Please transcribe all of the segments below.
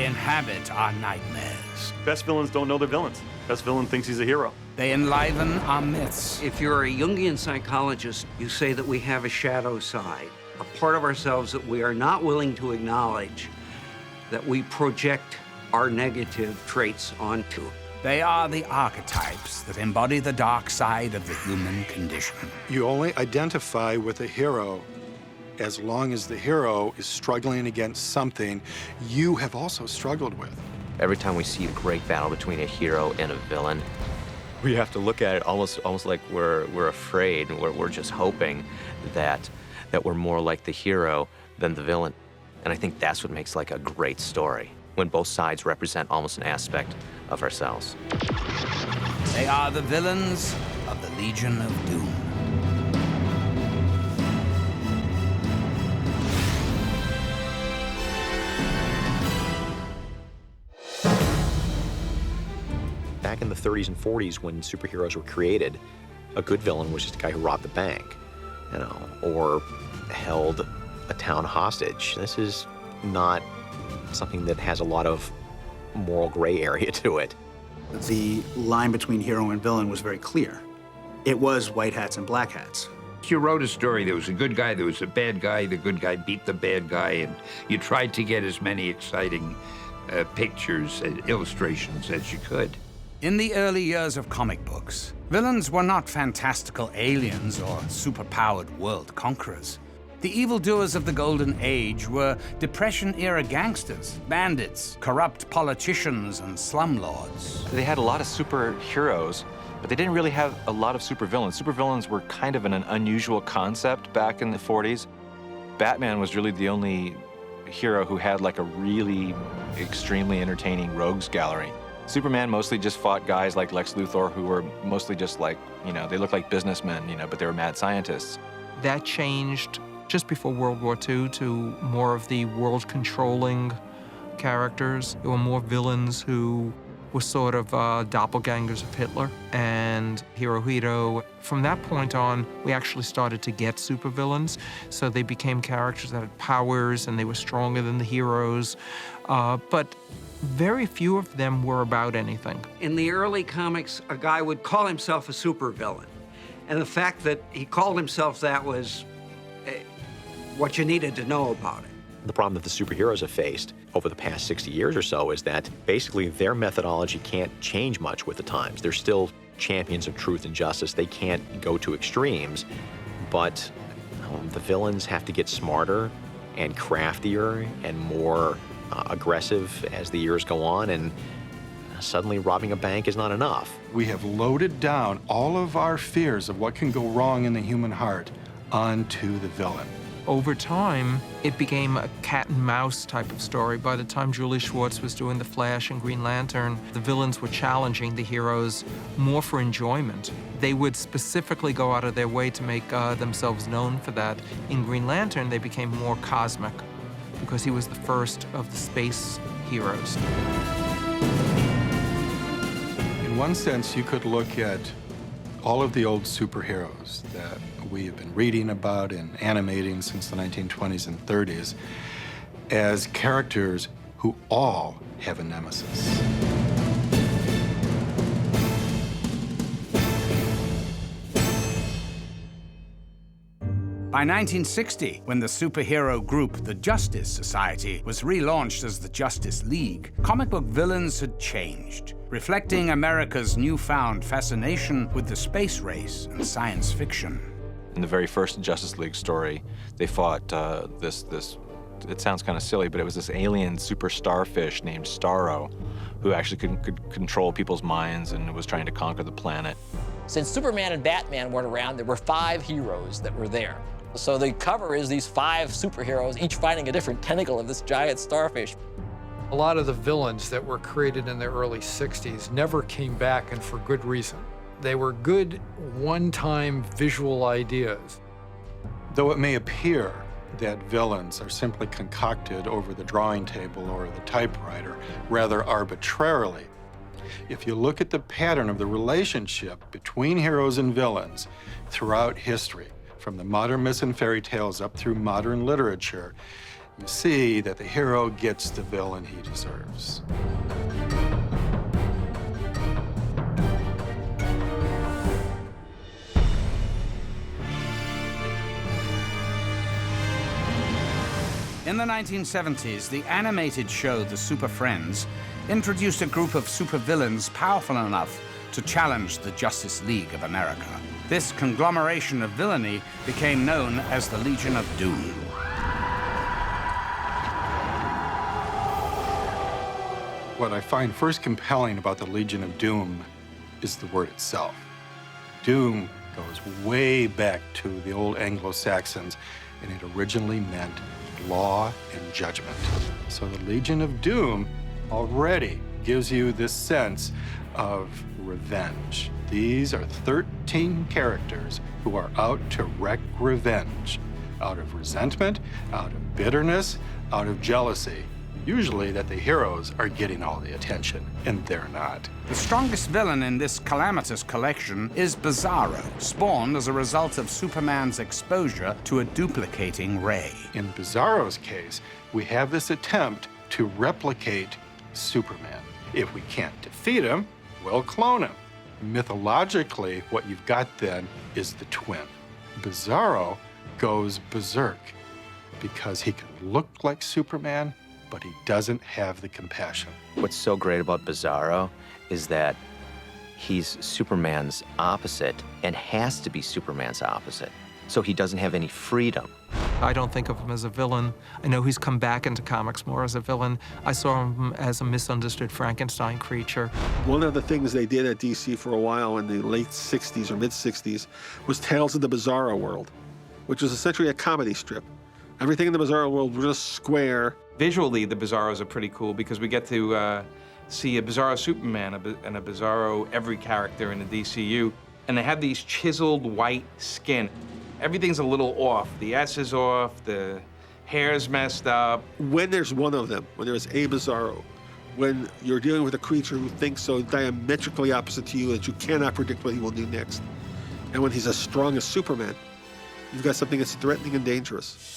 inhabit our nightmares. Best villains don't know they're villains. Best villain thinks he's a hero. They enliven our myths. If you're a Jungian psychologist, you say that we have a shadow side, a part of ourselves that we are not willing to acknowledge, that we project our negative traits onto. They are the archetypes that embody the dark side of the human condition. You only identify with a hero as long as the hero is struggling against something you have also struggled with. Every time we see a great battle between a hero and a villain, we have to look at it almost like we're afraid. We're just hoping that we're more like the hero than the villain. And I think that's what makes like a great story, when both sides represent almost an aspect of ourselves. They are the villains of the Legion of Doom. Back in the 30s and 40s, when superheroes were created, a good villain was just a guy who robbed a bank, you know, or held a town hostage. This is not something that has a lot of moral gray area to it. The line between hero and villain was very clear. It was white hats and black hats. You wrote a story, there was a good guy, there was a bad guy, the good guy beat the bad guy, and you tried to get as many exciting pictures and illustrations as you could. In the early years of comic books, villains were not fantastical aliens or superpowered world conquerors. The evildoers of the Golden Age were Depression-era gangsters, bandits, corrupt politicians, and slumlords. They had a lot of superheroes, but they didn't really have a lot of supervillains. Supervillains were kind of an unusual concept back in the 40s. Batman was really the only hero who had like a really extremely entertaining rogues gallery. Superman mostly just fought guys like Lex Luthor who were mostly just like, you know, they looked like businessmen, you know, but they were mad scientists. That changed just before World War II to more of the world-controlling characters. There were more villains who were sort of doppelgangers of Hitler and Hirohito. From that point on, we actually started to get supervillains, so they became characters that had powers and they were stronger than the heroes, but very few of them were about anything. In the early comics, a guy would call himself a supervillain, and the fact that he called himself that was what you needed to know about it. The problem that the superheroes have faced over the past 60 years or so is that basically their methodology can't change much with the times. They're still champions of truth and justice. They can't go to extremes, but the villains have to get smarter and craftier and more aggressive as the years go on, and suddenly robbing a bank is not enough. We have loaded down all of our fears of what can go wrong in the human heart onto the villain. Over time, it became a cat and mouse type of story. By the time Julie Schwartz was doing The Flash and Green Lantern, the villains were challenging the heroes more for enjoyment. They would specifically go out of their way to make themselves known for that. In Green Lantern, they became more cosmic because he was the first of the space heroes. In one sense, you could look at all of the old superheroes that we have been reading about and animating since the 1920s and 30s as characters who all have a nemesis. By 1960, when the superhero group, the Justice Society, was relaunched as the Justice League, comic book villains had changed, reflecting America's newfound fascination with the space race and science fiction. In the very first Justice League story, they fought it sounds kind of silly, but it was this alien super starfish named Starro, who actually could control people's minds and was trying to conquer the planet. Since Superman and Batman weren't around, there were 5 heroes that were there. So the cover is these 5 superheroes, each fighting a different tentacle of this giant starfish. A lot of the villains that were created in the early 60s never came back, and for good reason. They were good one-time visual ideas. Though it may appear that villains are simply concocted over the drawing table or the typewriter, rather arbitrarily, if you look at the pattern of the relationship between heroes and villains throughout history, from the modern myths and fairy tales up through modern literature, you see that the hero gets the villain he deserves. In the 1970s, the animated show The Super Friends introduced a group of supervillains powerful enough to challenge the Justice League of America. This conglomeration of villainy became known as the Legion of Doom. What I find first compelling about the Legion of Doom is the word itself. Doom goes way back to the old Anglo-Saxons, and it originally meant law and judgment. So the Legion of Doom already gives you this sense of revenge. These are 13 characters who are out to wreak revenge, out of resentment, out of bitterness, out of jealousy. Usually that the heroes are getting all the attention, and they're not. The strongest villain in this calamitous collection is Bizarro, spawned as a result of Superman's exposure to a duplicating ray. In Bizarro's case, we have this attempt to replicate Superman. If we can't defeat him, we'll clone him. Mythologically, what you've got then is the twin. Bizarro goes berserk because he can look like Superman, but he doesn't have the compassion. What's so great about Bizarro is that he's Superman's opposite and has to be Superman's opposite. So he doesn't have any freedom. I don't think of him as a villain. I know he's come back into comics more as a villain. I saw him as a misunderstood Frankenstein creature. One of the things they did at DC for a while in the late 60s or mid-60s was Tales of the Bizarro World, which was essentially a comedy strip. Everything in the Bizarro world was just square. Visually, the Bizarros are pretty cool because we get to see a Bizarro Superman and a Bizarro every character in the DCU. And they have these chiseled white skin. Everything's a little off. The S is off, the hair's messed up. When there's one of them, when there's a Bizarro, when you're dealing with a creature who thinks so diametrically opposite to you that you cannot predict what he will do next, and when he's as strong as Superman, you've got something that's threatening and dangerous.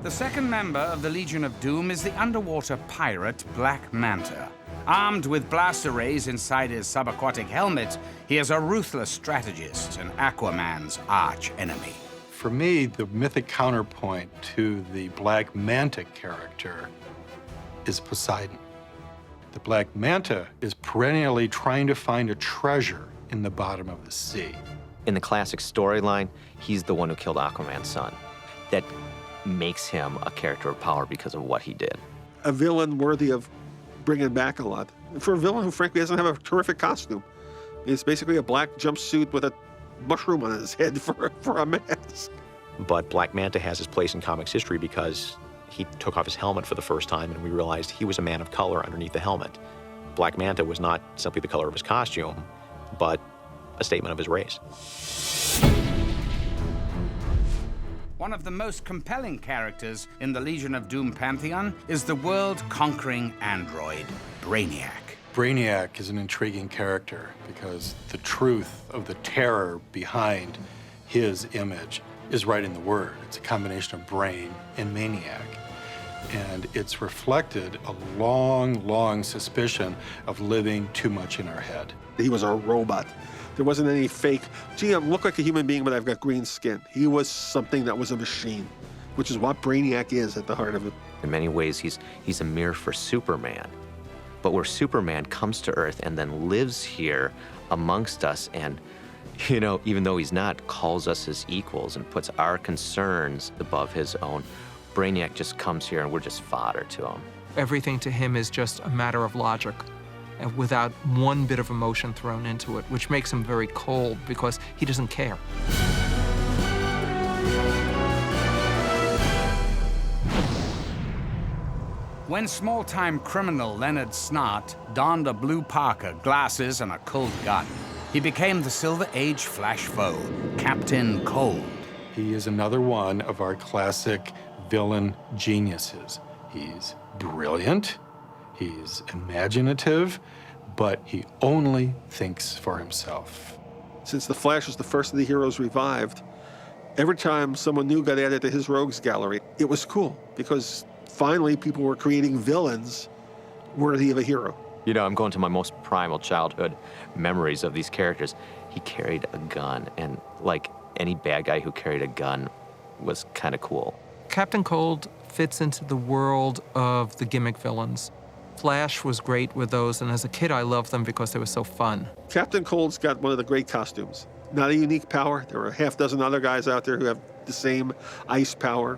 The second member of the Legion of Doom is the underwater pirate Black Manta. Armed with blaster rays inside his subaquatic helmet, he is a ruthless strategist and Aquaman's arch enemy. For me, the mythic counterpoint to the Black Manta character is Poseidon. The Black Manta is perennially trying to find a treasure in the bottom of the sea. In the classic storyline, he's the one who killed Aquaman's son. That makes him a character of power because of what he did. A villain worthy of bringing back a lot. For a villain who frankly doesn't have a terrific costume. It's basically a black jumpsuit with a mushroom on his head for a mask. But Black Manta has his place in comics history because he took off his helmet for the first time and we realized he was a man of color underneath the helmet. Black Manta was not simply the color of his costume, but a statement of his race. One of the most compelling characters in the Legion of Doom pantheon is the world-conquering android, Brainiac. Brainiac is an intriguing character because the truth of the terror behind his image is right in the word. It's a combination of brain and maniac. And it's reflected a long, long suspicion of living too much in our head. He was a robot. There wasn't any fake, gee, I look like a human being, but I've got green skin. He was something that was a machine, which is what Brainiac is at the heart of it. In many ways, he's a mirror for Superman. But where Superman comes to Earth and then lives here amongst us and, you know, even though he's not, calls us his equals and puts our concerns above his own, Brainiac just comes here and we're just fodder to him. Everything to him is just a matter of logic, and without one bit of emotion thrown into it, which makes him very cold because he doesn't care. When small-time criminal Leonard Snart donned a blue parka, glasses, and a Colt gun, he became the Silver Age flash foe, Captain Cold. He is another one of our classic villain geniuses. He's brilliant, he's imaginative, but he only thinks for himself. Since the Flash is the first of the heroes revived, Every time someone new got added to his rogues gallery, it was cool because finally people were creating villains worthy of a hero. You know, I'm going to my most primal childhood memories of these characters. He carried a gun, and like any bad guy who carried a gun was kind of cool. Captain Cold fits into the world of the gimmick villains. Flash was great with those, and as a kid I loved them because they were so fun. Captain Cold's got one of the great costumes. Not a unique power. There are a half dozen other guys out there who have the same ice power.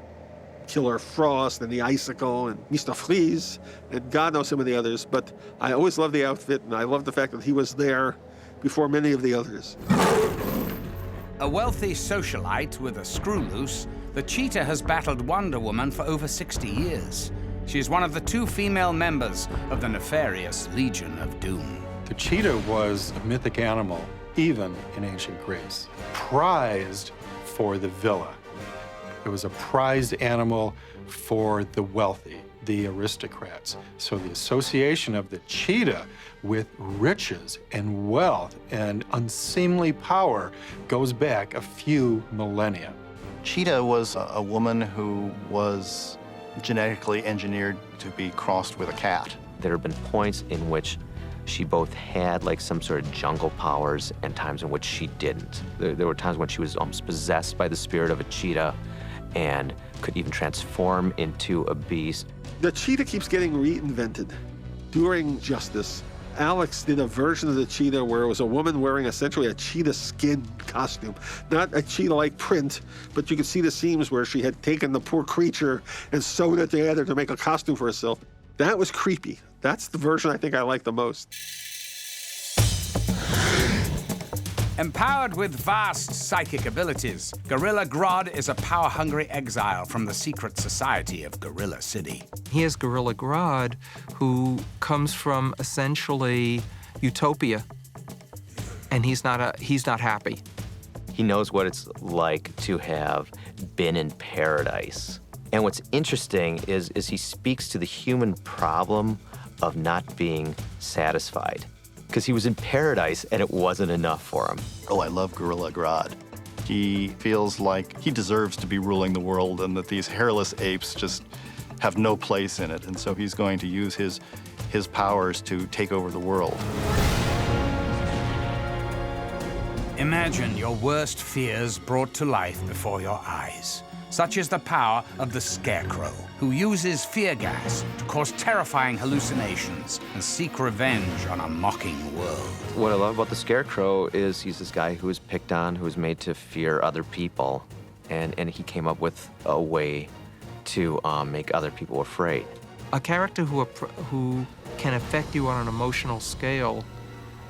Killer Frost and the Icicle and Mr. Freeze, and God knows some of the others, but I always loved the outfit, and I love the fact that he was there before many of the others. A wealthy socialite with a screw loose, the Cheetah has battled Wonder Woman for over 60 years. She is one of the 2 female members of the nefarious Legion of Doom. The cheetah was a mythic animal, even in ancient Greece, prized for the villa. It was a prized animal for the wealthy, the aristocrats. So the association of the cheetah with riches and wealth and unseemly power goes back a few millennia. Cheetah was a woman who was genetically engineered to be crossed with a cat. There have been points in which she both had like some sort of jungle powers and times in which she didn't. There were times when she was almost possessed by the spirit of a cheetah and could even transform into a beast. The cheetah keeps getting reinvented. During Justice, Alex did a version of the cheetah where it was a woman wearing essentially a cheetah skin costume. Not a cheetah-like print, but you could see the seams where she had taken the poor creature and sewed it together to make a costume for herself. That was creepy. That's the version I think I like the most. Empowered with vast psychic abilities, Gorilla Grodd is a power-hungry exile from the secret society of Gorilla City. Here's Gorilla Grodd, who comes from essentially utopia, and he's not happy. He knows what it's like to have been in paradise. And what's interesting is he speaks to the human problem of not being satisfied. Because he was in paradise and it wasn't enough for him. Oh, I love Gorilla Grodd. He feels like he deserves to be ruling the world and that these hairless apes just have no place in it. And so he's going to use his powers to take over the world. Imagine your worst fears brought to life before your eyes. Such is the power of the Scarecrow, who uses fear gas to cause terrifying hallucinations and seek revenge on a mocking world. What I love about the Scarecrow is he's this guy who is picked on, who is made to fear other people, and he came up with a way to make other people afraid. A character who can affect you on an emotional scale,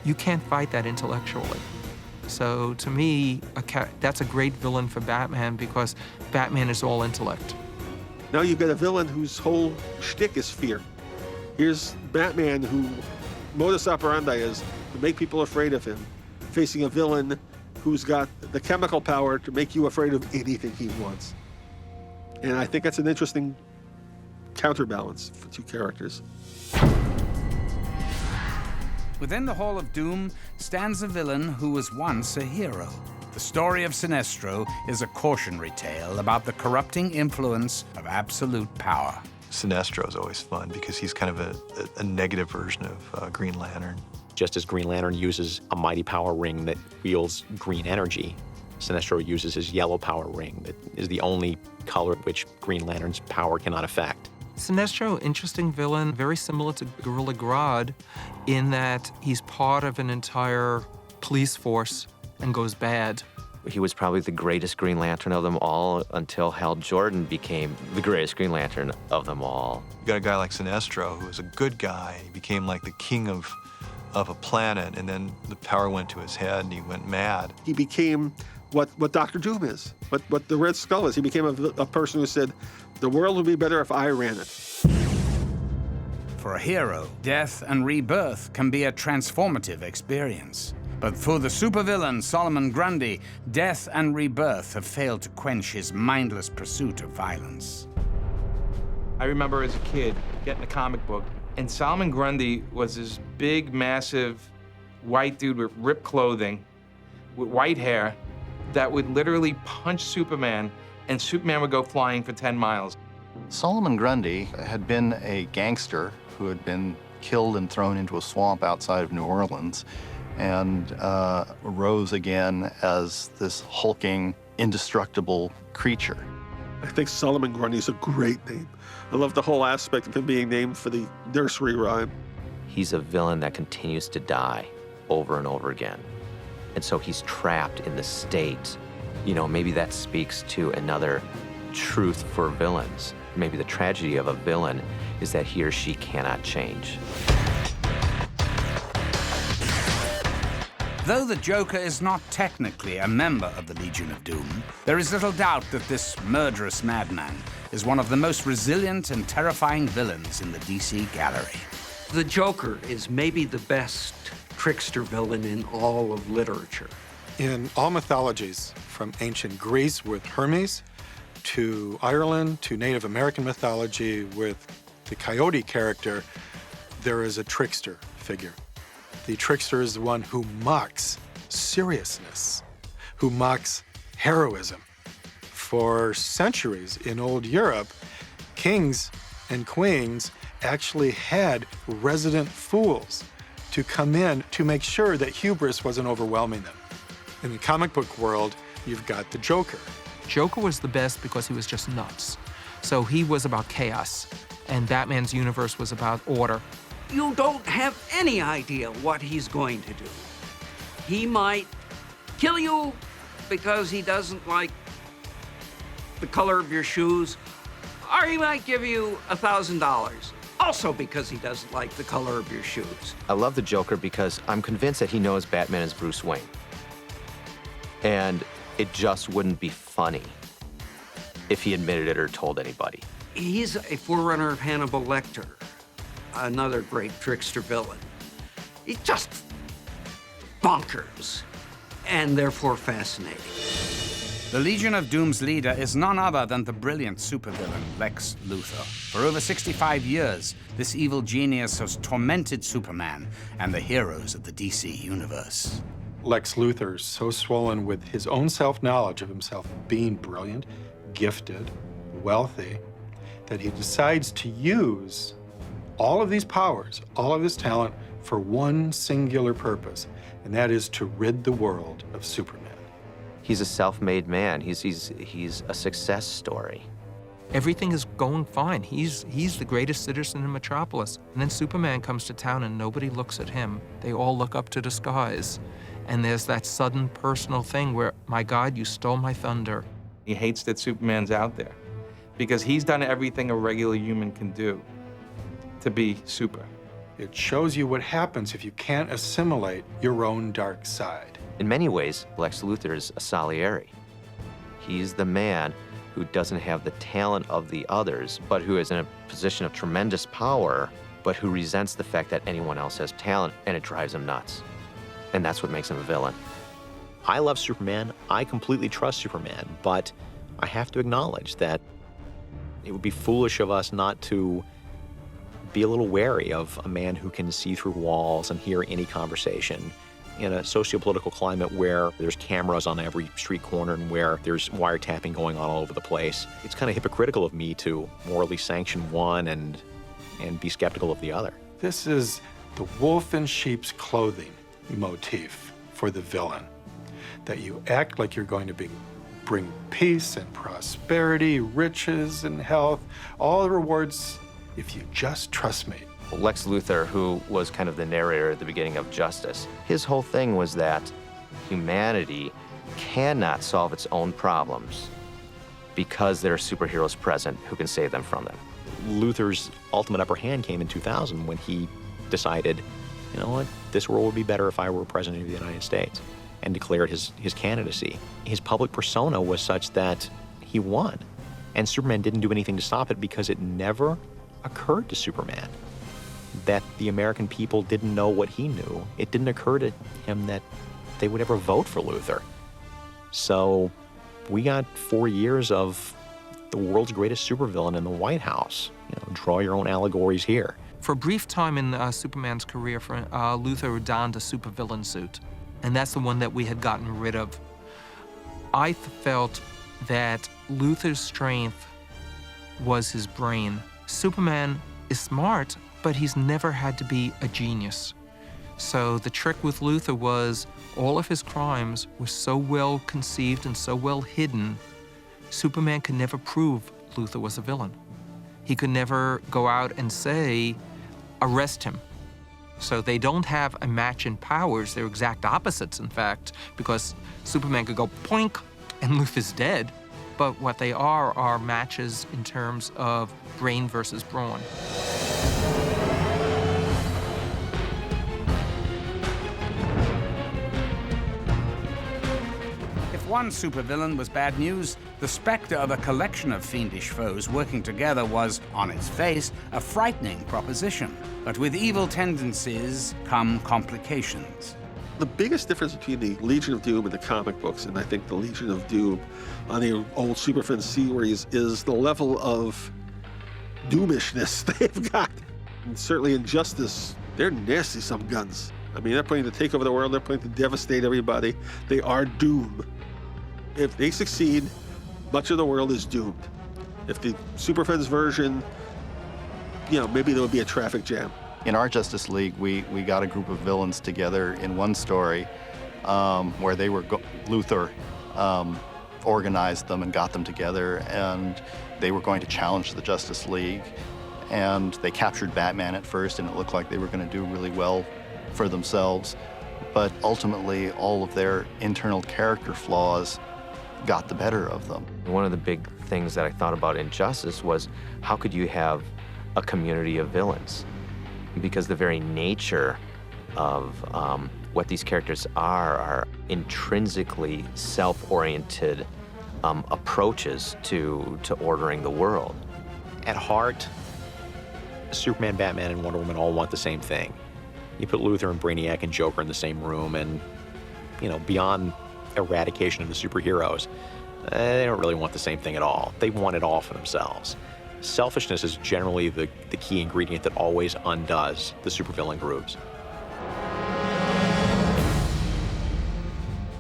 you can't fight that intellectually. So to me, that's a great villain for Batman because Batman is all intellect. Now you've got a villain whose whole shtick is fear. Here's Batman, who modus operandi is to make people afraid of him, facing a villain who's got the chemical power to make you afraid of anything he wants. And I think that's an interesting counterbalance for 2 characters. Within the Hall of Doom stands a villain who was once a hero. The story of Sinestro is a cautionary tale about the corrupting influence of absolute power. Sinestro is always fun because he's kind of a negative version of Green Lantern. Just as Green Lantern uses a mighty power ring that wields green energy, Sinestro uses his yellow power ring that is the only color which Green Lantern's power cannot affect. Sinestro, interesting villain, very similar to Gorilla Grodd in that he's part of an entire police force and goes bad. He was probably the greatest Green Lantern of them all until Hal Jordan became the greatest Green Lantern of them all. You got a guy like Sinestro who was a good guy. He became like the king of a planet, and then the power went to his head and he went mad. He became what Dr. Doom is, what the Red Skull is. He became a person who said, the world would be better if I ran it. For a hero, death and rebirth can be a transformative experience. But for the supervillain Solomon Grundy, death and rebirth have failed to quench his mindless pursuit of violence. I remember as a kid getting a comic book, and Solomon Grundy was this big, massive, white dude with ripped clothing, with white hair, that would literally punch Superman, and Superman would go flying for 10 miles. Solomon Grundy had been a gangster who had been killed and thrown into a swamp outside of New Orleans, and rose again as this hulking, indestructible creature. I think Solomon Grundy's a great name. I love the whole aspect of him being named for the nursery rhyme. He's a villain that continues to die over and over again. And so he's trapped in the state. You know, maybe that speaks to another truth for villains. Maybe the tragedy of a villain is that he or she cannot change. Though the Joker is not technically a member of the Legion of Doom, there is little doubt that this murderous madman is one of the most resilient and terrifying villains in the DC gallery. The Joker is maybe the best trickster villain in all of literature. In all mythologies, from ancient Greece with Hermes, to Ireland, to Native American mythology with the coyote character, there is a trickster figure. The trickster is the one who mocks seriousness, who mocks heroism. For centuries in old Europe, kings and queens actually had resident fools to come in to make sure that hubris wasn't overwhelming them. In the comic book world, you've got the Joker. Joker was the best because he was just nuts. So he was about chaos, and Batman's universe was about order. You don't have any idea what he's going to do. He might kill you because he doesn't like the color of your shoes, or he might give you $1,000, also because he doesn't like the color of your shoes. I love the Joker because I'm convinced that he knows Batman is Bruce Wayne. And it just wouldn't be funny if he admitted it or told anybody. He's a forerunner of Hannibal Lecter, another great trickster villain. He's just bonkers, and therefore fascinating. The Legion of Doom's leader is none other than the brilliant supervillain Lex Luthor. For over 65 years, this evil genius has tormented Superman and the heroes of the DC universe. Lex Luthor is so swollen with his own self-knowledge of himself being brilliant, gifted, wealthy, that he decides to use all of these powers, all of this talent, for one singular purpose, and that is to rid the world of Superman. He's a self-made man. He's a success story. Everything is going fine. He's the greatest citizen in Metropolis. And then Superman comes to town and nobody looks at him. They all look up to the skies. And there's that sudden personal thing where, my God, you stole my thunder. He hates that Superman's out there because he's done everything a regular human can do to be super. It shows you what happens if you can't assimilate your own dark side. In many ways, Lex Luthor is a Salieri. He's the man who doesn't have the talent of the others, but who is in a position of tremendous power, but who resents the fact that anyone else has talent, and it drives him nuts. And that's what makes him a villain. I love Superman. I completely trust Superman, but I have to acknowledge that it would be foolish of us not to be a little wary of a man who can see through walls and hear any conversation in a socio-political climate where there's cameras on every street corner and where there's wiretapping going on all over the place. It's kind of hypocritical of me to morally sanction one and be skeptical of the other. This is the wolf in sheep's clothing motif for the villain, that you act like you're going to bring peace and prosperity, riches and health, all the rewards if you just trust me. Lex Luthor, who was kind of the narrator at the beginning of Justice, his whole thing was that humanity cannot solve its own problems because there are superheroes present who can save them from them. Luthor's ultimate upper hand came in 2000 when he decided, you know what, this world would be better if I were president of the United States, and declared his candidacy. His public persona was such that he won, and Superman didn't do anything to stop it because it never occurred to Superman that the American people didn't know what he knew. It didn't occur to him that they would ever vote for Luthor. So we got 4 years of the world's greatest supervillain in the White House. You know, draw your own allegories here. For a brief time in Superman's career, Luthor donned a supervillain suit, and that's the one that we had gotten rid of. I felt that Luthor's strength was his brain. Superman is smart, but he's never had to be a genius. So the trick with Luthor was all of his crimes were so well conceived and so well hidden, Superman could never prove Luthor was a villain. He could never go out and say, arrest him. So they don't have a match in powers. They're exact opposites, in fact, because Superman could go poink and Luthor's dead. But what they are matches in terms of brain versus brawn. If one supervillain was bad news, the specter of a collection of fiendish foes working together was, on its face, a frightening proposition. But with evil tendencies come complications. The biggest difference between the Legion of Doom in the comic books and I think the Legion of Doom on the old Super Friends series is the level of doomishness they've got. And certainly in Justice, they're nasty, some guns. I mean, they're planning to take over the world, they're planning to devastate everybody. They are Doom. If they succeed, much of the world is doomed. If the Super Friends version, you know, maybe there would be a traffic jam. In our Justice League, we got a group of villains together in one story where they were, Luthor organized them and got them together, and they were going to challenge the Justice League. And they captured Batman at first, and it looked like they were going to do really well for themselves. But ultimately, all of their internal character flaws got the better of them. One of the big things that I thought about in Justice was how could you have a community of villains? Because the very nature of what these characters are intrinsically self-oriented approaches to ordering the world. At heart, Superman, Batman, and Wonder Woman all want the same thing. You put Luthor and Brainiac and Joker in the same room, and, you know, beyond eradication of the superheroes, they don't really want the same thing at all. They want it all for themselves. Selfishness is generally the key ingredient that always undoes the supervillain groups.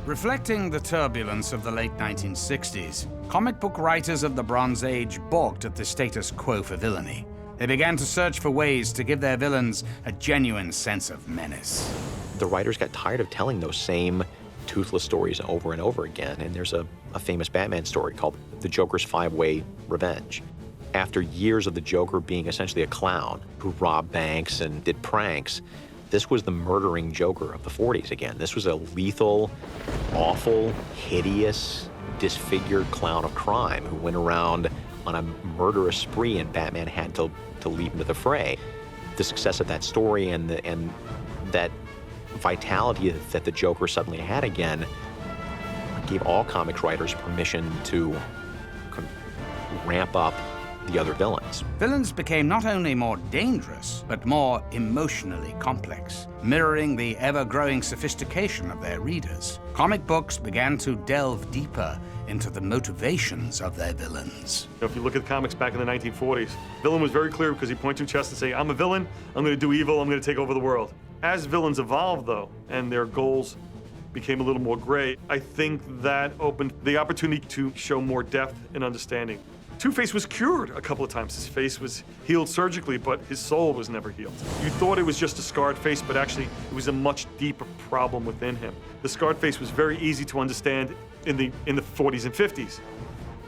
Reflecting the turbulence of the late 1960s, comic book writers of the Bronze Age balked at the status quo for villainy. They began to search for ways to give their villains a genuine sense of menace. The writers got tired of telling those same toothless stories over and over again, and there's a famous Batman story called The Joker's Five-Way Revenge. After years of the Joker being essentially a clown who robbed banks and did pranks, this was the murdering Joker of the 40s again. This was a lethal, awful, hideous, disfigured clown of crime who went around on a murderous spree, and Batman had to leap into the fray. The success of that story and that vitality that the Joker suddenly had again gave all comics writers permission to ramp up the other villains. Villains became not only more dangerous, but more emotionally complex, mirroring the ever-growing sophistication of their readers. Comic books began to delve deeper into the motivations of their villains. If you look at the comics back in the 1940s, villain was very clear because he pointed to his chest and say, I'm a villain, I'm going to do evil, I'm going to take over the world. As villains evolved, though, and their goals became a little more gray, I think that opened the opportunity to show more depth and understanding. Two-Face was cured a couple of times. His face was healed surgically, but his soul was never healed. You thought it was just a scarred face, but actually it was a much deeper problem within him. The scarred face was very easy to understand in the 40s and 50s.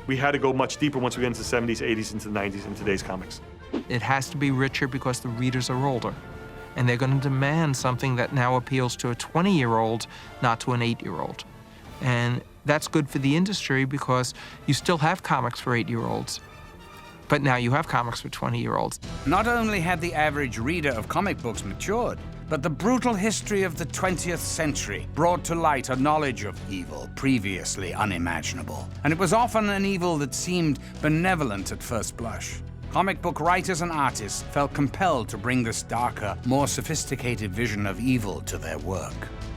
We had to go much deeper once we get into the 70s, 80s, into the 90s in today's comics. It has to be richer because the readers are older. And they're going to demand something that now appeals to a 20-year-old, not to an 8-year-old. And that's good for the industry because you still have comics for 8-year-olds. But now you have comics for 20-year-olds. Not only had the average reader of comic books matured, but the brutal history of the 20th century brought to light a knowledge of evil previously unimaginable. And it was often an evil that seemed benevolent at first blush. Comic book writers and artists felt compelled to bring this darker, more sophisticated vision of evil to their work.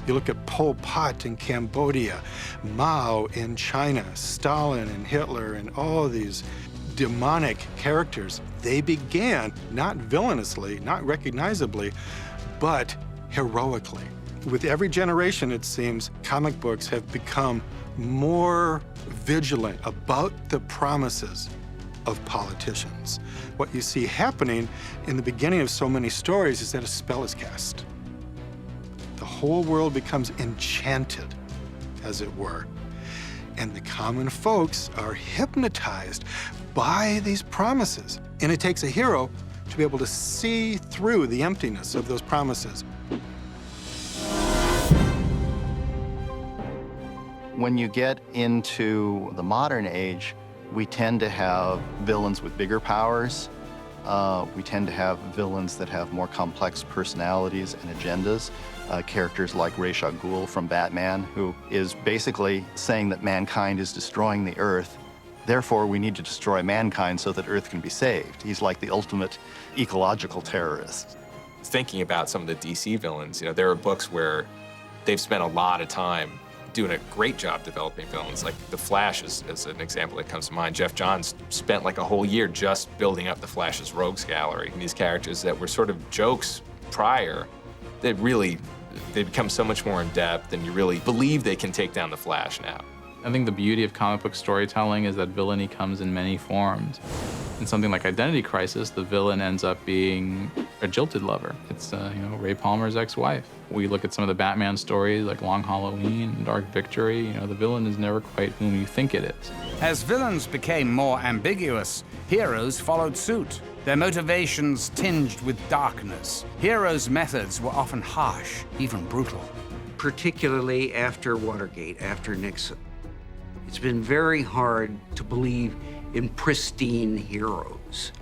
You look at Pol Pot in Cambodia, Mao in China, Stalin and Hitler and all these demonic characters. They began not villainously, not recognizably, but heroically. With every generation, it seems, comic books have become more vigilant about the promises of politicians. What you see happening in the beginning of so many stories is that a spell is cast. The whole world becomes enchanted, as it were. And the common folks are hypnotized by these promises. And it takes a hero to be able to see through the emptiness of those promises. When you get into the modern age, we tend to have villains with bigger powers. We tend to have villains that have more complex personalities and agendas. Characters like Ra's al Ghul from Batman, who is basically saying that mankind is destroying the Earth. Therefore, we need to destroy mankind so that Earth can be saved. He's like the ultimate ecological terrorist. Thinking about some of the DC villains, you know, there are books where they've spent a lot of time doing a great job developing villains. Like The Flash is an example that comes to mind. Jeff Johns spent like a whole year just building up The Flash's rogues gallery. And these characters that were sort of jokes prior, they become so much more in depth, and you really believe they can take down the Flash now. I think the beauty of comic book storytelling is that villainy comes in many forms. In something like Identity Crisis, the villain ends up being a jilted lover. It's Ray Palmer's ex-wife. We look at some of the Batman stories like Long Halloween and Dark Victory. The villain is never quite whom you think it is. As villains became more ambiguous, heroes followed suit. Their motivations tinged with darkness. Heroes' methods were often harsh, even brutal. Particularly after Watergate, after Nixon. It's been very hard to believe in pristine heroes.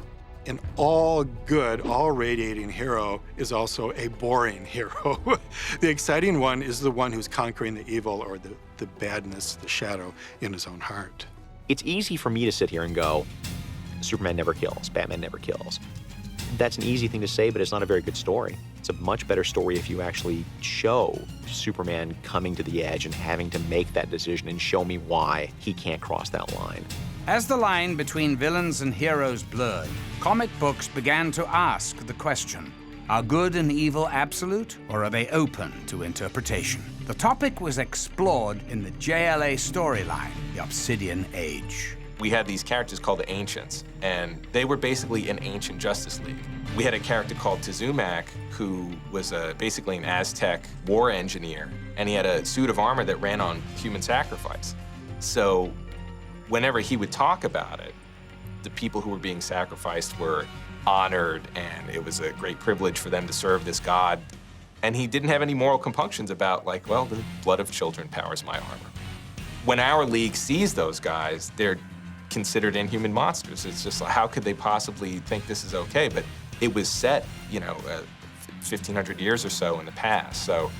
An all good, all radiating hero is also a boring hero. The exciting one is the one who's conquering the evil or the badness, the shadow in his own heart. It's easy for me to sit here and go, Superman never kills, Batman never kills. That's an easy thing to say, but it's not a very good story. It's a much better story if you actually show Superman coming to the edge and having to make that decision and show me why he can't cross that line. As the line between villains and heroes blurred, comic books began to ask the question, are good and evil absolute, or are they open to interpretation? The topic was explored in the JLA storyline, The Obsidian Age. We had these characters called the Ancients, and they were basically an ancient Justice League. We had a character called Tezumak, who was basically an Aztec war engineer, and he had a suit of armor that ran on human sacrifice. So whenever he would talk about it, the people who were being sacrificed were honored, and it was a great privilege for them to serve this god. And he didn't have any moral compunctions about, like, well, the blood of children powers my armor. When our league sees those guys, they're considered inhuman monsters. It's just like, how could they possibly think this is okay? But it was set, 1,500 years or so in the past. So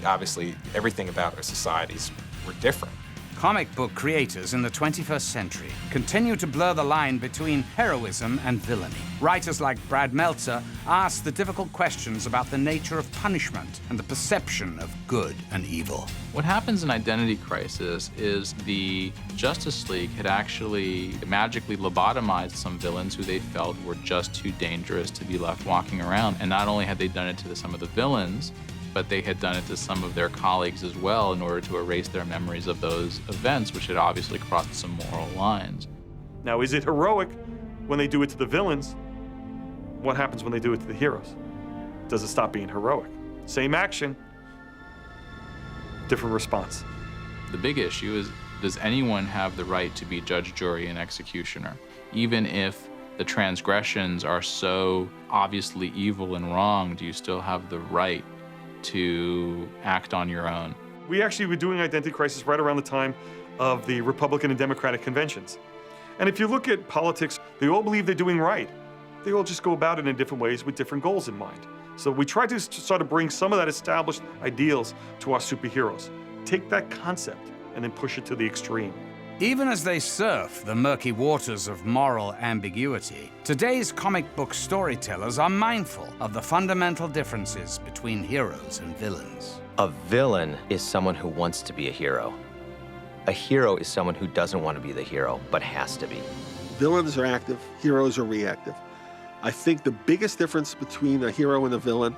obviously, everything about our societies were different. Comic book creators in the 21st century continue to blur the line between heroism and villainy. Writers like Brad Meltzer ask the difficult questions about the nature of punishment and the perception of good and evil. What happens in Identity Crisis is the Justice League had actually magically lobotomized some villains who they felt were just too dangerous to be left walking around. And not only had they done it to some of the villains, but they had done it to some of their colleagues as well in order to erase their memories of those events, which had obviously crossed some moral lines. Now, is it heroic when they do it to the villains? What happens when they do it to the heroes? Does it stop being heroic? Same action, different response. The big issue is, does anyone have the right to be judge, jury, and executioner? Even if the transgressions are so obviously evil and wrong, do you still have the right to act on your own? We actually were doing Identity Crisis right around the time of the Republican and Democratic conventions. And if you look at politics, they all believe they're doing right. They all just go about it in different ways with different goals in mind. So we try to sort of bring some of that established ideals to our superheroes. Take that concept and then push it to the extreme. Even as they surf the murky waters of moral ambiguity, today's comic book storytellers are mindful of the fundamental differences between heroes and villains. A villain is someone who wants to be a hero. A hero is someone who doesn't want to be the hero, but has to be. Villains are active, heroes are reactive. I think the biggest difference between a hero and a villain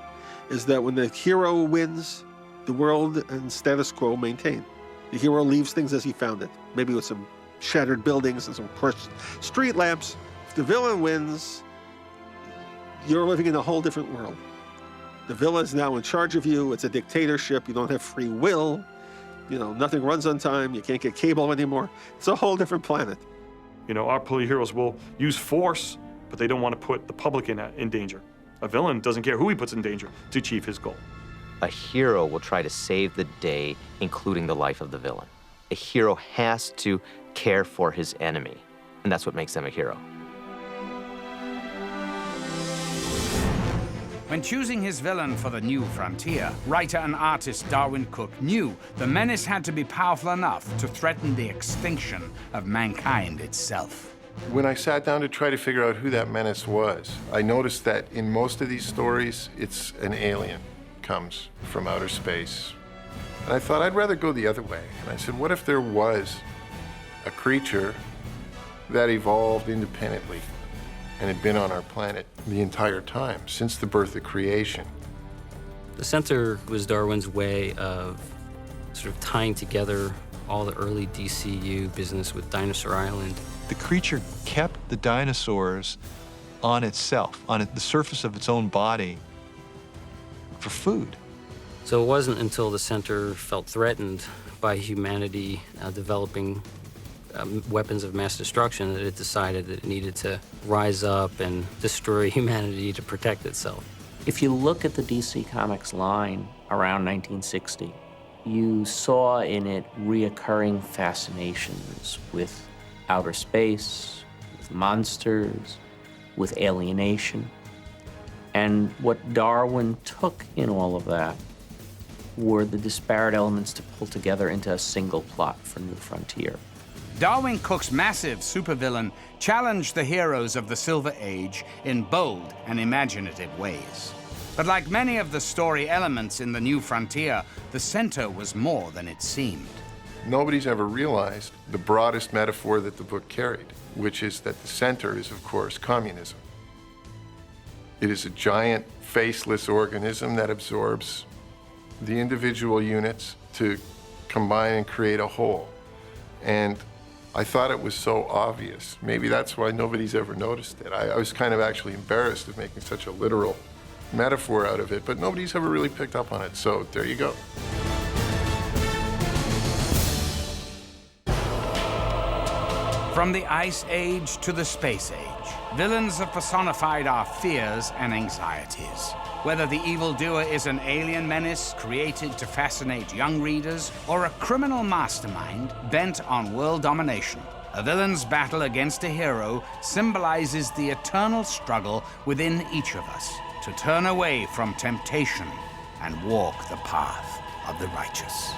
is that when the hero wins, the world and status quo maintain. The hero leaves things as he found it, maybe with some shattered buildings and some crushed street lamps. If the villain wins, you're living in a whole different world. The villain's now in charge of you. It's a dictatorship. You don't have free will. You know, nothing runs on time. You can't get cable anymore. It's a whole different planet. You know, our heroes will use force, but they don't want to put the public in danger. A villain doesn't care who he puts in danger to achieve his goal. A hero will try to save the day, including the life of the villain. A hero has to care for his enemy, and that's what makes them a hero. When choosing his villain for the new frontier, writer and artist Darwin Cooke knew the menace had to be powerful enough to threaten the extinction of mankind itself. When I sat down to try to figure out who that menace was, I noticed that in most of these stories, it's an alien comes from outer space. And I thought I'd rather go the other way. And I said, what if there was a creature that evolved independently and had been on our planet the entire time, since the birth of creation? The center was Darwin's way of sort of tying together all the early DCU business with Dinosaur Island. The creature kept the dinosaurs on itself, on the surface of its own body, for food. So it wasn't until the center felt threatened by humanity developing weapons of mass destruction that it decided that it needed to rise up and destroy humanity to protect itself. If you look at the DC Comics line around 1960, you saw in it reoccurring fascinations with outer space, with monsters, with alienation. And what Darwin took in all of that were the disparate elements to pull together into a single plot for New Frontier. Darwin Cooke's massive supervillain challenged the heroes of the Silver Age in bold and imaginative ways. But like many of the story elements in the New Frontier, the center was more than it seemed. Nobody's ever realized the broadest metaphor that the book carried, which is that the center is, of course, communism. It is a giant, faceless organism that absorbs the individual units to combine and create a whole. And I thought it was so obvious. Maybe that's why nobody's ever noticed it. I was kind of actually embarrassed of making such a literal metaphor out of it, but nobody's ever really picked up on it. So there you go. From the Ice Age to the Space Age, villains have personified our fears and anxieties. Whether the evildoer is an alien menace created to fascinate young readers or a criminal mastermind bent on world domination, a villain's battle against a hero symbolizes the eternal struggle within each of us to turn away from temptation and walk the path of the righteous.